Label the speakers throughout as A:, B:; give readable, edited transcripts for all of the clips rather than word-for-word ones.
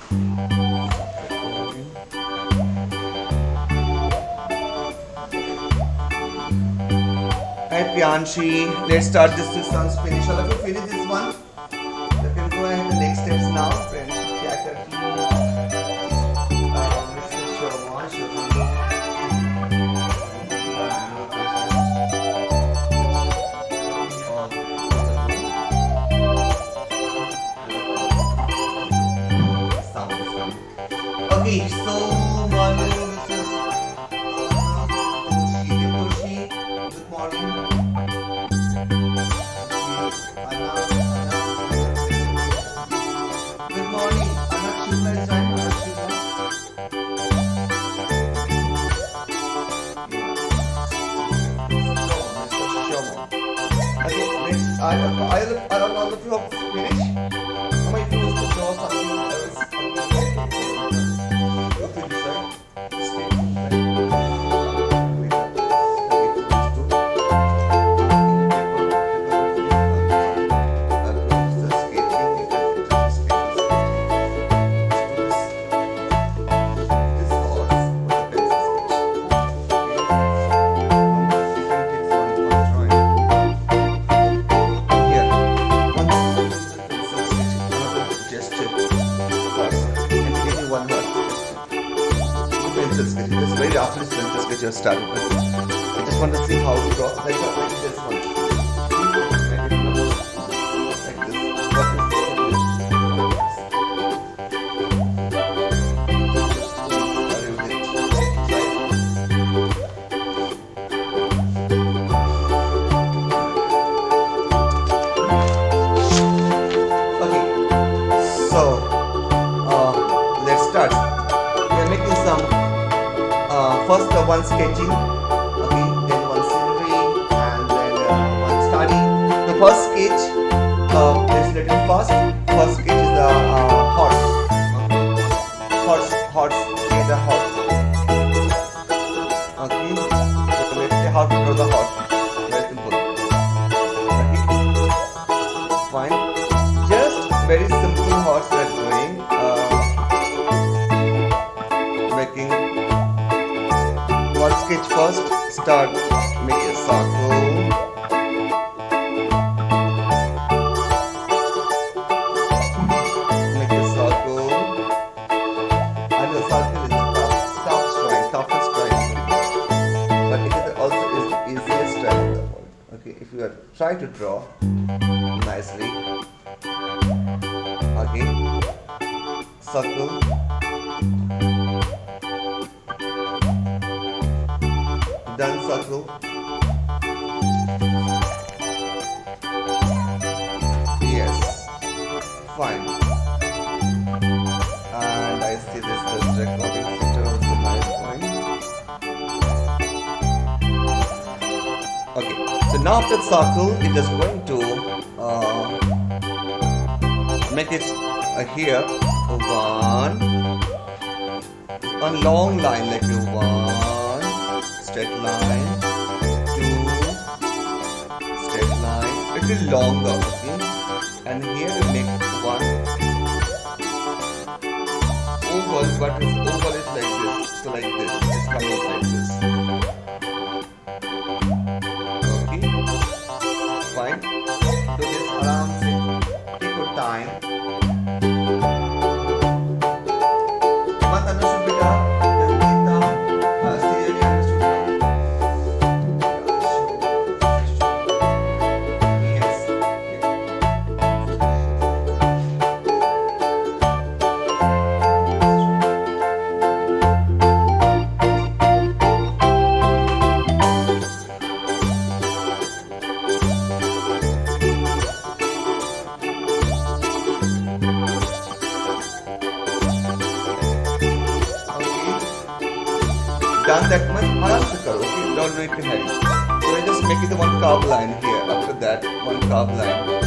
A: Hi Priyanshi, let's start this to sun's finish. All of you finish this one. You can go ahead the next steps now. Priyanshi, क्या करती Mr. Sharma, okay, so Manu, this is Tushi, good morning. Good morning. Anak Shivla is right. Anak Shivla. Mr. Shoma. Okay, next. I don't know if you have finished. I might use to draw something else. You finish, right? Stay tuned, right? Just started with. I just want to see how to draw like this one. Like this. What is okay. So let's start. We are making some first one sketching, okay, then one scenery, and then one study. The first sketch is little fast. First sketch is the horse. Horse, okay, the horse. Okay, so let's see how to draw the horse. Very simple. Okay, fine. Just very simple horse we are doing. Making one sketch first. Start make a circle. Make a circle. And the circle is the toughest drawing, but it is also is the easiest drawing in the world. Okay, if you are trying to draw nicely, again, circle. Done circle. Yes. Fine. And I see this recording feature also nice point. Okay. So now after circle, it is going to make it here one long line like a one. Straight line, two, straight line, a little longer, okay? And here we make one oval, but this oval is like this, so like this, it's coming like this. Okay, fine. So this aram se take your time. Done that much, aram se karo, okay? Don't need to hurry. So I just make it the one curve line here. After that, one curve line.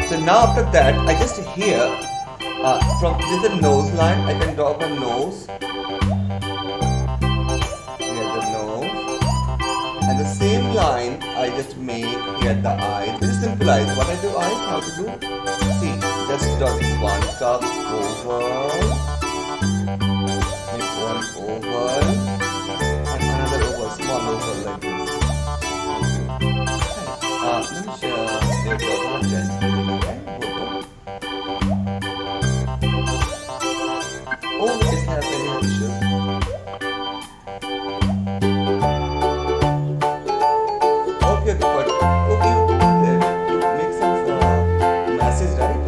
A: So now after that, I just here from this is the nose line. I can draw a nose. Here the nose, and the same line I just make here the eyes. Very simple eyes. What I do eyes? How to do? See, just draw this one curve oval, make one oval, and another oval, small oval like this. Let me show you the gently. Oh, this has any issues. Okay, but okay, make some message, right?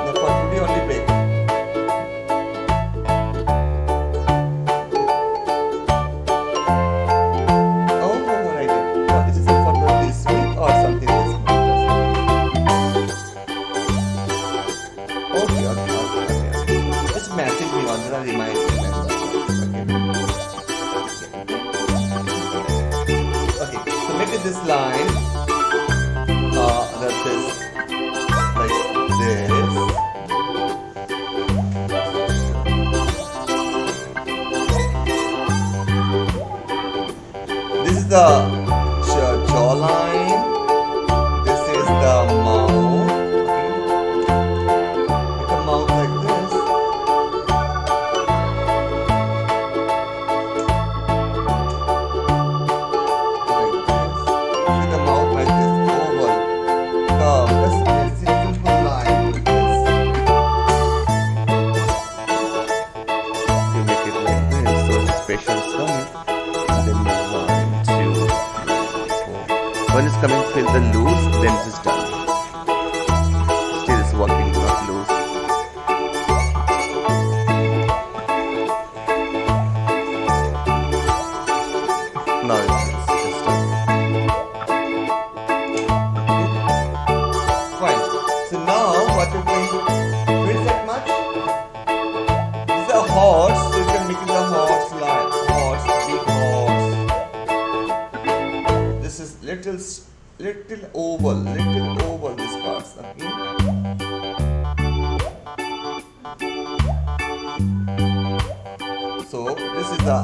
A: No, for today only break. Oh, what I did. No, this is for this week or something this month. Okay. Just message me on the remind me. Okay, so make it this line. That is like this. This is the jawline. This is the mouth. Make a mouth like this. Like the mouth like this, oval. Just a simple line like this. You make it like this, so it's special stomach. And then 1, 2, 3, 4. When it's coming, feel the loose, then it's done. Still it's working, not loose. Now it's just done. Fine. So now what we're going to do is that much. This is a horse, so you can make it a horse line. Horse, big horse. This is little oval this part. Okay. So this is the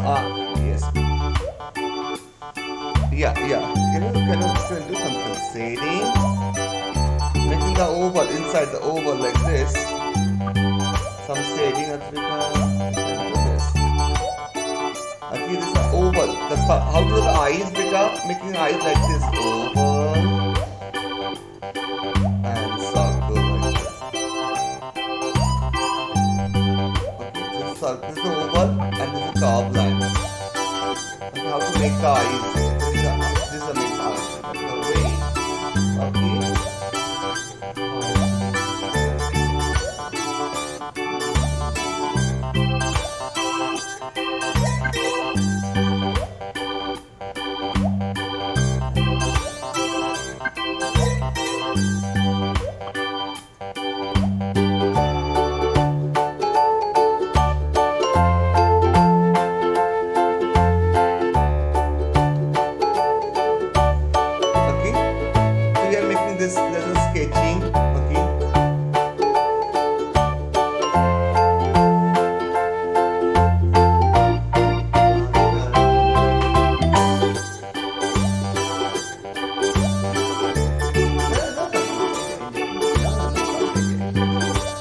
A: yes. Yeah. Can you do something shading? Making the oval inside the oval like this. Some shading at this. Okay, this is the oval. How do the eyes become? Making eyes like this oval and circle like this. Okay, this is circle, this is the oval, and this is the curved line. Okay, how to make the eyes? This is a make eyes. The way. Okay. This little sketching, okay.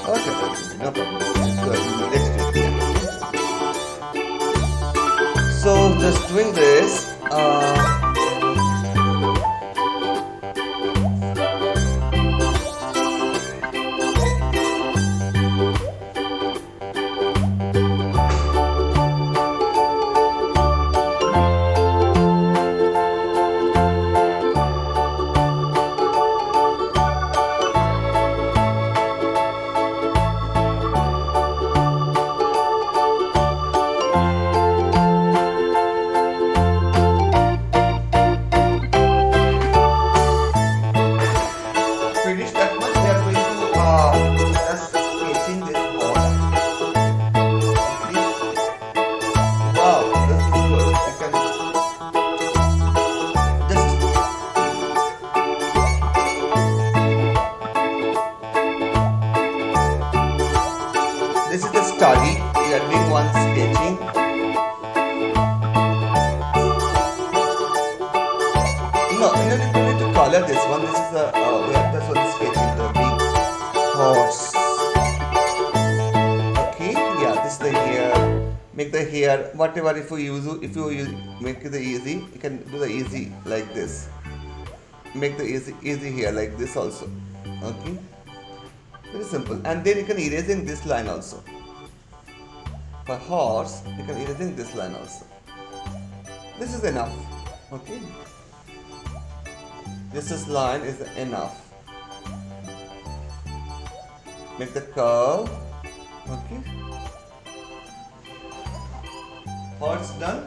A: Okay, no problem. Let's do it. So just doing this. study. We are doing one sketching. No, you need to color this one. This is the we have this one sketching the big horse. Okay, yeah, this is the hair. Make the hair whatever. If you make it the easy, you can do the easy like this. Make the easy hair like this also. Okay, very simple. And then you can erasing this line also. For horse, you can erasing this line also. This is enough. Okay, line is enough. Make the curve. Okay, horse done.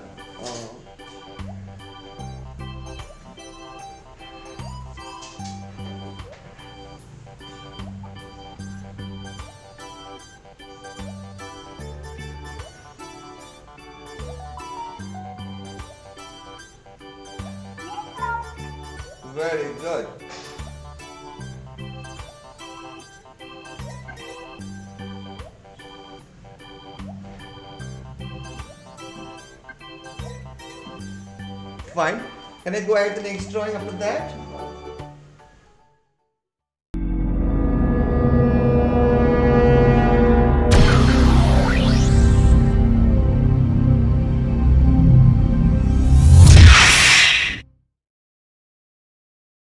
A: Very good. Fine. Can I go ahead to the next drawing after that?